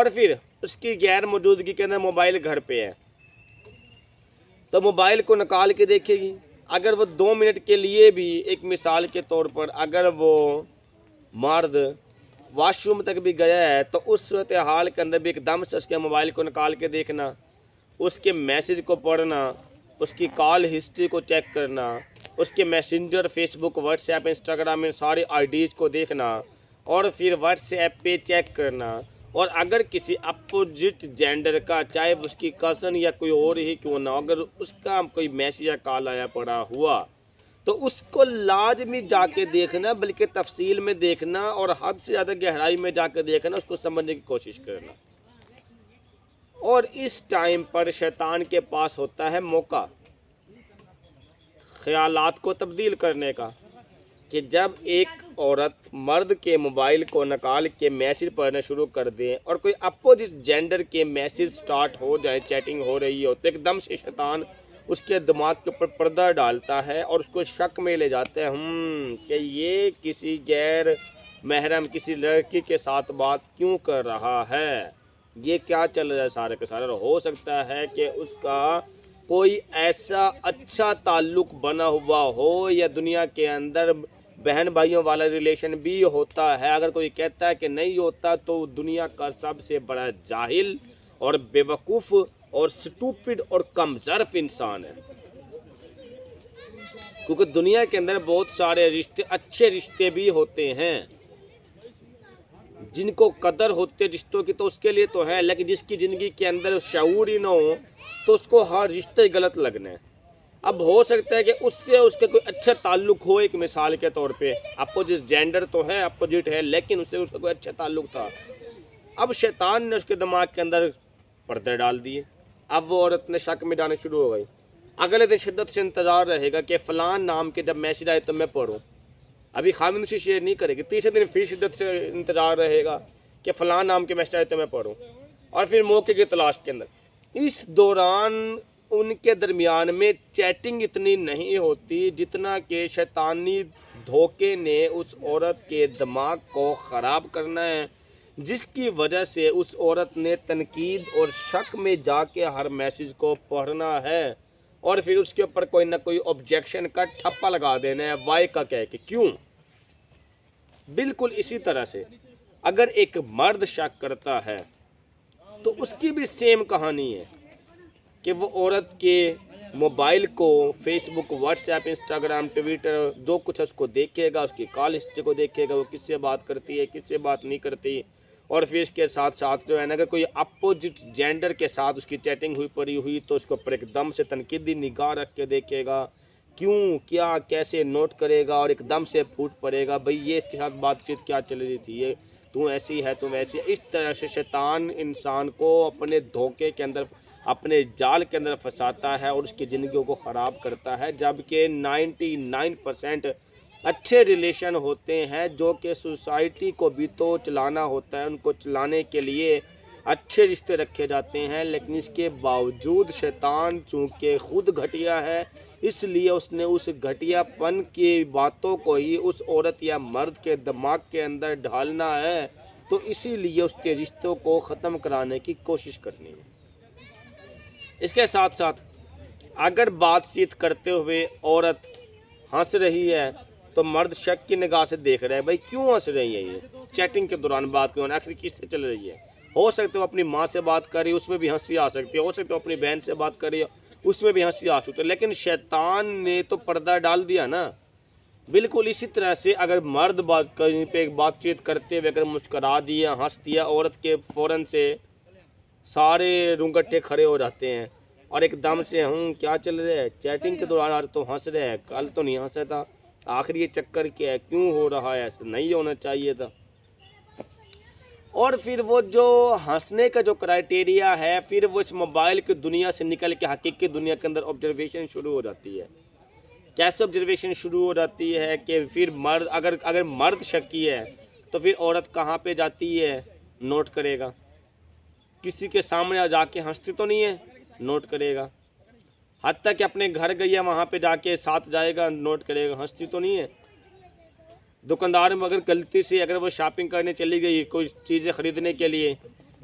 اور پھر اس کی غیر موجودگی کے اندر موبائل گھر پہ ہے تو موبائل کو نکال کے دیکھے گی. اگر وہ 2 منٹ کے لیے بھی، ایک مثال کے طور پر، اگر وہ مرد واش روم تک بھی گیا ہے تو اس صورتحال کے اندر بھی ایک دم سے اس کے موبائل کو نکال کے دیکھنا، اس کے میسیج کو پڑھنا، اس کی کال ہسٹری کو چیک کرنا، اس کے میسنجر، فیس بک، واٹس ایپ، انسٹاگرام میں سارے آئی ڈیز کو دیکھنا، اور پھر واٹس ایپ پہ چیک کرنا. اور اگر کسی اپوزٹ جینڈر کا، چاہے اس کی کزن یا کوئی اور ہی کیوں نہ، اگر اس کا کوئی میسیج یا کال آیا پڑا ہوا تو اس کو لازمی جا کے دیکھنا، بلکہ تفصیل میں دیکھنا اور حد سے زیادہ گہرائی میں جا کے دیکھنا، اس کو سمجھنے کی کوشش کرنا. اور اس ٹائم پر شیطان کے پاس ہوتا ہے موقع خیالات کو تبدیل کرنے کا، کہ جب ایک عورت مرد کے موبائل کو نکال کے میسیج پڑھنا شروع کر دے اور کوئی اپوزٹ جینڈر کے میسیج سٹارٹ ہو جائے، چیٹنگ ہو رہی ہو، تو ایک دم سے شیطان اس کے دماغ کے اوپر پردہ ڈالتا ہے اور اس کو شک میں لے جاتا ہے کہ یہ کسی غیر محرم کسی لڑکی کے ساتھ بات کیوں کر رہا ہے، یہ کیا چل رہا ہے سارے کے سارے. ہو سکتا ہے کہ اس کا کوئی ایسا اچھا تعلق بنا ہوا ہو، یا دنیا کے اندر بہن بھائیوں والا ریلیشن بھی ہوتا ہے. اگر کوئی کہتا ہے کہ نہیں ہوتا تو دنیا کا سب سے بڑا جاہل اور بیوقوف اور سٹوپڈ اور کم ظرف انسان ہے. کیونکہ دنیا کے اندر بہت سارے رشتے، اچھے رشتے بھی ہوتے ہیں، جن کو قدر ہوتے رشتوں کی تو اس کے لیے تو ہے، لیکن جس کی زندگی کے اندر شعور ہی نہ ہو تو اس کو ہر رشتے غلط لگنا ہے. اب ہو سکتا ہے کہ اس سے اس کا کوئی اچھا تعلق ہو، ایک مثال کے طور پہ اپوزٹ جینڈر تو ہے، اپوزٹ ہے، لیکن اس سے اس کا کوئی اچھا تعلق تھا. اب شیطان نے اس کے دماغ کے اندر پردے ڈال دیے. اب وہ عورت نے شک میں ڈالنا شروع ہو گئی. اگلے دن شدت سے انتظار رہے گا کہ فلان نام کے جب میسیج آئے تو میں پڑھوں. ابھی خامن سے شیئر نہیں کرے گی. تیسرے دن پھر شدت سے انتظار رہے گا کہ فلان نام کے میسیج آئے تو میں پڑھوں، اور پھر موقع کی تلاش کے اندر. اس دوران ان کے درمیان میں چیٹنگ اتنی نہیں ہوتی جتنا کہ شیطانی دھوکے نے اس عورت کے دماغ کو خراب کرنا ہے، جس کی وجہ سے اس عورت نے تنقید اور شک میں جا کے ہر میسیج کو پڑھنا ہے، اور پھر اس کے اوپر کوئی نہ کوئی آبجیکشن کا ٹھپا لگا دینا ہے، وائی کا کہہ کے کیوں. بالکل اسی طرح سے اگر ایک مرد شک کرتا ہے تو اس کی بھی سیم کہانی ہے کہ وہ عورت کے موبائل کو، فیس بک، واٹس ایپ، انسٹاگرام، ٹویٹر، جو کچھ اس کو دیکھے گا، اس کی کال ہسٹری کو دیکھے گا، وہ کس سے بات کرتی ہے، کس سے بات نہیں کرتی، اور پھر اس کے ساتھ ساتھ جو ہے نا، اگر کوئی اپوزٹ جینڈر کے ساتھ اس کی چیٹنگ ہوئی پڑی ہوئی تو اس کے اوپر ایک دم سے تنقیدی نگاہ رکھ کے دیکھے گا، کیوں، کیا، کیسے نوٹ کرے گا، اور ایک دم سے پھوٹ پڑے گا بھئی یہ اس کے ساتھ بات چیت کیا چل رہی تھی، یہ تو ایسی ہے، تم ایسی ہے. اس طرح سے شیطان انسان کو اپنے دھوکے کے اندر، اپنے جال کے اندر پھنساتا ہے اور اس کی زندگیوں کو خراب کرتا ہے. جبکہ 99% اچھے ریلیشن ہوتے ہیں جو کہ سوسائٹی کو بھی تو چلانا ہوتا ہے، ان کو چلانے کے لیے اچھے رشتے رکھے جاتے ہیں، لیکن اس کے باوجود شیطان چونکہ خود گھٹیا ہے، اس لیے اس نے اس گھٹیا پن کی باتوں کو ہی اس عورت یا مرد کے دماغ کے اندر ڈھالنا ہے، تو اسی لیے اس کے رشتوں کو ختم کرانے کی کوشش کرنی ہے. اس کے ساتھ ساتھ اگر بات چیت کرتے ہوئے عورت ہنس رہی ہے تو مرد شک کی نگاہ سے دیکھ رہا ہے، بھائی کیوں ہنس رہی ہے، یہ چیٹنگ کے دوران بات کیوں، آخر کس سے چل رہی ہے. ہو سکتا ہے وہ اپنی ماں سے بات کر رہی ہے، اس میں بھی ہنسی آ سکتی ہے، ہو سکتا ہے وہ اپنی بہن سے بات کر رہی ہے، اس میں بھی ہنسی آ سکتی ہے، لیکن شیطان نے تو پردہ ڈال دیا نا. بالکل اسی طرح سے اگر مرد کہیں پہ بات چیت کرتے ہوئے اگر مسکرا دیا، ہنس دیا، عورت کے فوراً سے سارے رونگٹے کھڑے ہو جاتے ہیں اور ایک دم سے کیا چل رہا ہے، چیٹنگ کے دوران آج تو ہنس رہے ہیں، کل تو نہیں ہنسا تھا، آخر یہ چکر کیا ہے، کیوں ہو رہا ہے، ایسا نہیں ہونا چاہیے تھا. اور پھر وہ جو ہنسنے کا جو کرائٹیریا ہے، پھر وہ اس موبائل کی دنیا سے نکل کے حقیقی دنیا کے اندر آبزرویشن شروع ہو جاتی ہے. کیسے آبزرویشن شروع ہو جاتی ہے کہ پھر مرد اگر مرد شکی ہے تو پھر عورت کہاں پہ جاتی ہے، نوٹ کرے گا. کسی کے سامنے جا کے ہنستی تو نہیں ہے، نوٹ کرے گا. حتیٰ کہ اپنے گھر گئی ہے وہاں پہ جا کے ساتھ جائے گا، نوٹ کرے گا، ہنستی تو نہیں ہے. دکاندار میں اگر غلطی سے اگر وہ شاپنگ کرنے چلی گئی کوئی چیزیں خریدنے کے لیے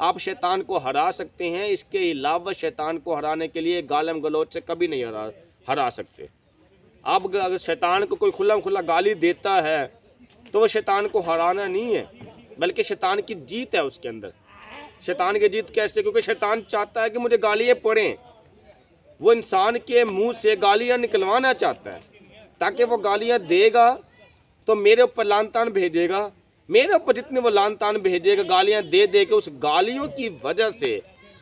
آپ شیطان کو ہرا سکتے ہیں، اس کے علاوہ شیطان کو ہرانے کے لیے گالم گلوچ سے کبھی نہیں ہرا سکتے۔ آپ اگر شیطان کو کوئی کھلا گالی دیتا ہے تو وہ شیطان کو ہرانا نہیں ہے، بلکہ شیطان کی جیت ہے اس کے اندر۔ شیطان کی جیت کیسے؟ کیونکہ شیطان چاہتا ہے کہ مجھے گالیاں پڑیں، وہ انسان کے منہ سے گالیاں نکلوانا چاہتا ہے تاکہ وہ گالیاں دے گا تو میرے اوپر لعن طعن بھیجے گا، میرے اوپر جتنے وہ لعن طعن بھیجے گا گالیاں دے کے، اس گالیوں کی وجہ سے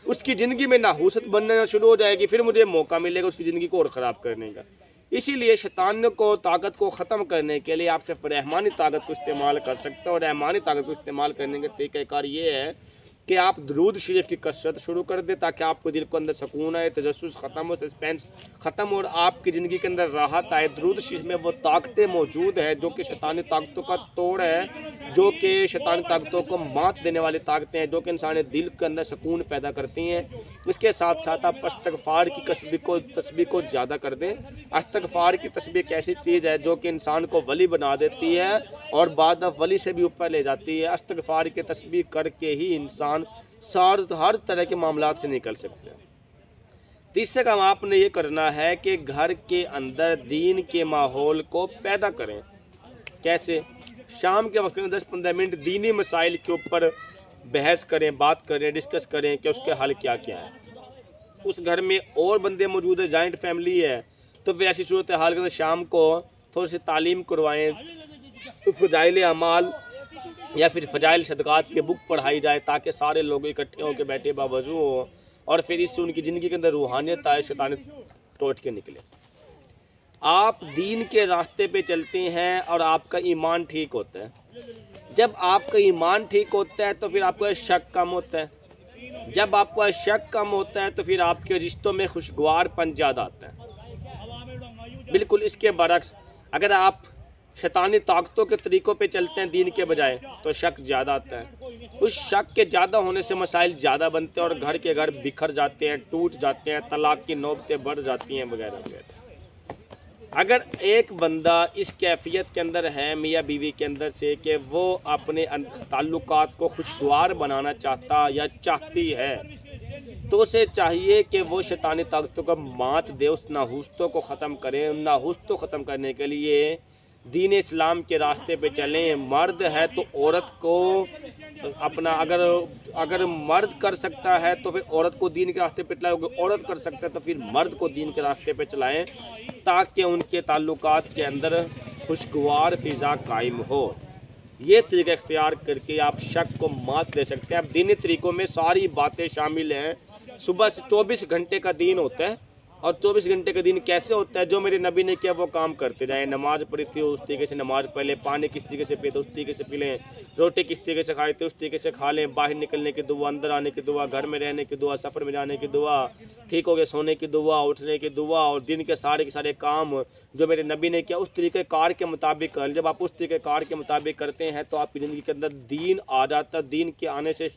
اس کی زندگی میں ناحوست بننا شروع ہو جائے گی، پھر مجھے موقع ملے گا اس کی زندگی کو اور خراب کرنے کا۔ اسی لیے شیطان کو طاقت کو ختم کرنے کے لیے آپ صرف رحمانی طاقت کو استعمال کر سکتے ہیں، اور رحمانی طاقت کو استعمال کرنے کا طریقہ کار یہ ہے کہ آپ درود شریف کی کثرت شروع کر دیں تاکہ آپ کو دل کو اندر سکون آئے، تجسس ختم ہو، سسپینس ختم ہو، اور آپ کی زندگی کے اندر راحت آئے۔ درود شریف میں وہ طاقتیں موجود ہیں جو کہ شیطانی طاقتوں کا توڑ ہے، جو کہ شیطانی طاقتوں کو مات دینے والی طاقتیں ہیں، جو کہ انسانی دل کے اندر سکون پیدا کرتی ہیں۔ اس کے ساتھ ساتھ آپ استغفار کی تسبیح کو زیادہ کر دیں۔ استغفار کی تسبیح ایک ایسی چیز ہے جو کہ انسان کو ولی بنا دیتی ہے اور بعد ولی سے بھی اوپر لے جاتی ہے۔ استغفار کی تسبیح کر کے ہی انسان ہر طرح کے معاملات سے نکل سکتے ہیں۔ تیسرا کام آپ نے یہ کرنا ہے کہ گھر کے اندر دین کے ماحول کو پیدا کریں۔ کیسے؟ شام کے وقت میں 10-15 منٹ دینی مسائل کے اوپر بحث کریں، بات کریں، ڈسکس کریں کہ اس کے حل کیا ہے۔ اس گھر میں اور بندے موجود ہیں، جوائنٹ فیملی ہے، تو پھر ایسی صورتحال کے اندر شام کو تھوڑی سی تعلیم کروائیں، فضائل اعمال یا پھر فضائل صدقات کی بک پڑھائی جائے تاکہ سارے لوگ اکٹھے ہو کے بیٹھے باوضو ہو، اور پھر اس سے ان کی زندگی کے اندر روحانیت آئے، شیطان ٹوٹ کے نکلے۔ آپ دین کے راستے پہ چلتے ہیں اور آپ کا ایمان ٹھیک ہوتا ہے۔ جب آپ کا ایمان ٹھیک ہوتا ہے تو پھر آپ کا شک کم ہوتا ہے۔ جب آپ کا شک کم ہوتا ہے تو پھر آپ کے رشتوں میں خوشگوار پن زیادہ آتا ہے۔ بالکل اس کے برعکس اگر آپ شیطانی طاقتوں کے طریقوں پہ چلتے ہیں دین کے بجائے تو شک زیادہ آتا ہے۔ اس شک کے زیادہ ہونے سے مسائل زیادہ بنتے ہیں اور گھر کے گھر بکھر جاتے ہیں، ٹوٹ جاتے ہیں، طلاق کی نوبتیں بڑھ جاتی ہیں وغیرہ وغیرہ۔ اگر ایک بندہ اس کیفیت کے اندر ہے میاں بیوی کے اندر سے کہ وہ اپنے تعلقات کو خوشگوار بنانا چاہتا یا چاہتی ہے تو اسے چاہیے کہ وہ شیطانی طاقتوں کو مات دے، اس ناحوستوں کو ختم کرے۔ ان ناحوستوں کو ختم کرنے کے لیے دین اسلام کے راستے پہ چلیں۔ مرد ہے تو عورت کو اپنا اگر مرد کر سکتا ہے تو پھر عورت کو دین کے راستے پہ چلائیں، اگر عورت کر سکتا ہے تو پھر مرد کو دین کے راستے پہ چلائیں تاکہ ان کے تعلقات کے اندر خوشگوار فضا قائم ہو۔ یہ طریقہ اختیار کر کے آپ شک کو مات دے سکتے ہیں۔ اب دینی طریقوں میں ساری باتیں شامل ہیں۔ صبح سے 24 گھنٹے کا دین ہوتا ہے، اور 24 گھنٹے کا دین کیسے ہوتا ہے؟ جو میرے نبی نے کیا وہ کام کرتے جائیں۔ نماز پڑھی تھی اس طریقے سے نماز پڑھ لیں، پانی کس طریقے سے پیے تو اس طریقے سے پی لیں، روٹی کس طریقے سے کھائے تھے اس طریقے سے کھا لیں، باہر نکلنے کی دعا، اندر آنے کی دعا، گھر میں رہنے کی دعا، سفر میں جانے کی دعا، ٹھیک ہو گئے سونے کی دعا، اٹھنے کی دعا، اور دن کے سارے کام جو میرے نبی نے کیا اس طریقے کار کے مطابق کر۔ جب آپ اس طریقے کار کے مطابق کرتے ہیں تو آپ کی زندگی کے اندر دین آ جاتا ہے۔ دین کے آنے سے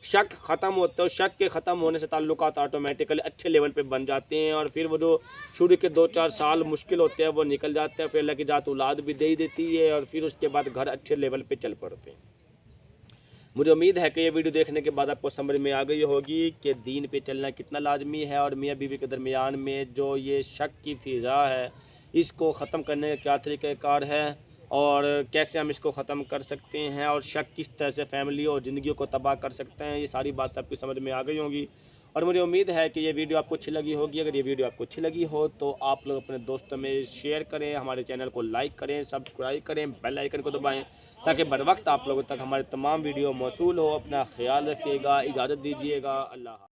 شک ختم ہوتا ہے، شک کے ختم ہونے سے تعلقات آٹومیٹیکلی اچھے لیول پہ بن جاتے ہیں، اور پھر وہ جو شروع کے 2-4 سال مشکل ہوتے ہیں وہ نکل جاتے ہیں، پھر اللہ کی ذات اولاد بھی دے ہی دیتی ہے، اور پھر اس کے بعد گھر اچھے لیول پہ چل پڑتے ہیں۔ مجھے امید ہے کہ یہ ویڈیو دیکھنے کے بعد آپ کو سمجھ میں آ گئی ہوگی کہ دین پہ چلنا کتنا لازمی ہے، اور میاں بیوی کے درمیان میں جو یہ شک کی فضا ہے اس کو ختم کرنے کا کیا طریقہ کار ہے، اور کیسے ہم اس کو ختم کر سکتے ہیں، اور شک کس طرح سے فیملی اور زندگیوں کو تباہ کر سکتے ہیں، یہ ساری بات آپ کی سمجھ میں آ گئی ہوگی۔ اور مجھے امید ہے کہ یہ ویڈیو آپ کو اچھی لگی ہوگی۔ اگر یہ ویڈیو آپ کو اچھی لگی ہو تو آپ لوگ اپنے دوستوں میں شیئر کریں، ہمارے چینل کو لائک کریں، سبسکرائب کریں، بیل آئیکن کو دبائیں تاکہ بر وقت آپ لوگوں تک ہمارے تمام ویڈیو موصول ہو۔ اپنا خیال رکھیے گا، اجازت دیجیے گا، اللہ حافظ۔